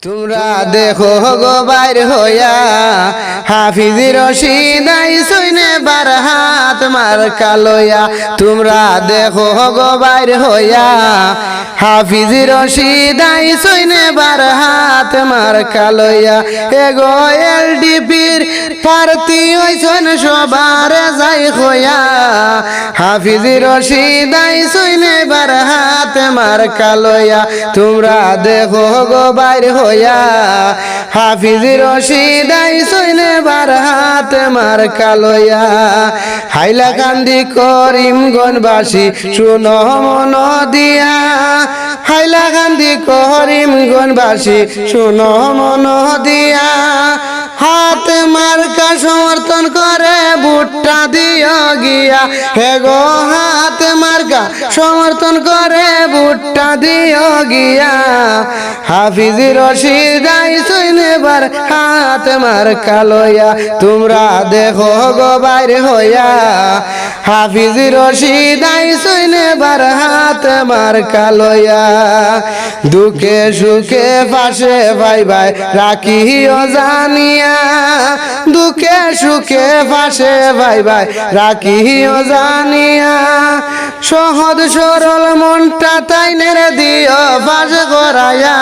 তোমরা দেখো গো বাইর হইয়া হাফিজ রশিদ আইসইনে বার হাত মার কালয়া। তোমরা দেখো গো বাইর হইয়া হাফিজ রশিদ আইসইনে বার হাত মার কালয়া। এগো এলডিপির প্রার্থী হইছেন সবার যাই হইয়া হাফিজ রশিদ আইসইনে বার হাত মার কালয়া। তোমরা দেখো গো বাইর হইয়া হাফিজ রশিদ আইসইনে বার হাত মার কালয়া। হাইলাকান্দি করিমগঞ্জবাসী শুনো মন দিয়া, হাইলাকান্দি করিমগঞ্জবাসী শুনো মন দিয়া, হাত মার্কা সমর্থন করে ভুট্টা দিও গিয়া। হে গো হাত মার্কা সমর্থন করে ভুট্টা দিও গিয়া। হাফিজ রশিদ আইসইনে বার হাত মার কালয়া। তোমরা দেখো গো বাইরে হইয়া হাফিজ রশিদ আইসইনে বার হাত মার কালয়া। দুঃখে সুখে পাশে ভাই ভাই রাখিও জানিয়া, দুঃখে সুখে পাশে ভাই ভাই রাখিও জানিয়া। সহজ সরল মনটা তাইনের দিও ফাঁস করাইয়া।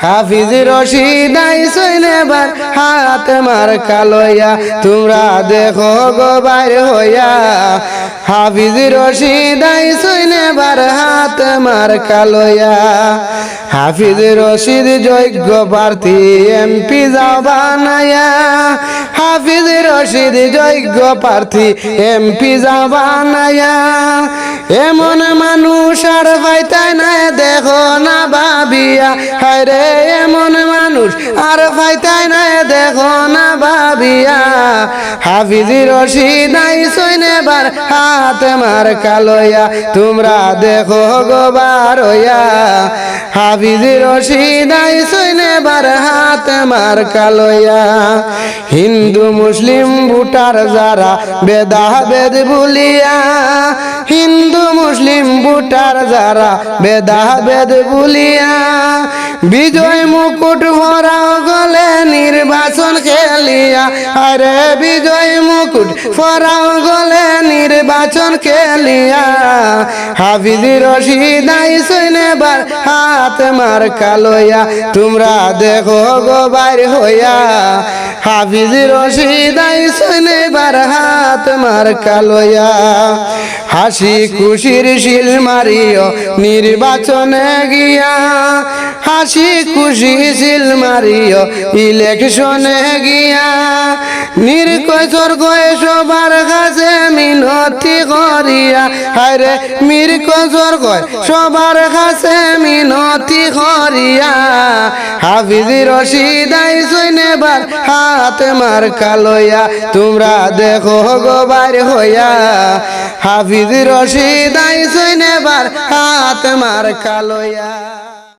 হাফিজ রশিদ আইসইনে বার হাত মার কালয়া। তোমরা দেখো গো বাইর হইয়া হাফিজ রশিদ আইসইনে বার হাত মার কালয়া। হাফিজ রশিদ যোগ্য প্রার্থী এমপি যাও বানায়া। হাফিজ রশিদ যোগ্য প্রার্থী এমপি যাও বানায়া। এমন মানুষ আর পাইতাই না দেখো না ভাবিয়া। হায়রে এমন মানুষ আর পাইতাই না দেখো না ভাবিয়া। হাফিজ রশিদ আইসইনে বার হাত মার কালয়া। তোমরা দেখো গো বার হইয়া হাফিজ রশিদ আইসইনে বার হাত মার কালয়া। হিন্দু মুসলিম ভোটার যারা বেদা বেদ ভুলিয়া, হিন্দু মুসলিম ভোটার যারা বেদা বেদ ভুলিয়া, বিজয় মুকুট ভরাও গলে নির্বাচন খেলিয়া। আরে বিজয় মুকুট ভরাও গলে নির্বাচন খেলিয়া। হাফিজ রশিদ আইসইনে বার হাত মার কালয়া। তোমরা দেখো গো বাইর হইয়া হাফিজ রশিদ আইসইনে বার হাত মার কালয়া। হাসি খুশির শিল মারিও নির্বাচনে গিয়া, হাসি খুশি শিল মারিও ইলেকশনে গিয়া। নির্কচর গয়ে সবার কাছে মিনতি করিয়া। হায়রে নির্কচর গয় সবার কাছে মিনতি করিয়া। হাফিজ রশিদ আইসইনে বার হাত মার কালয়া। তোমরা দেখো গো বাইর হইয়া হাফিজ রশিদ আইসইনে বার হাত মার কালয়া।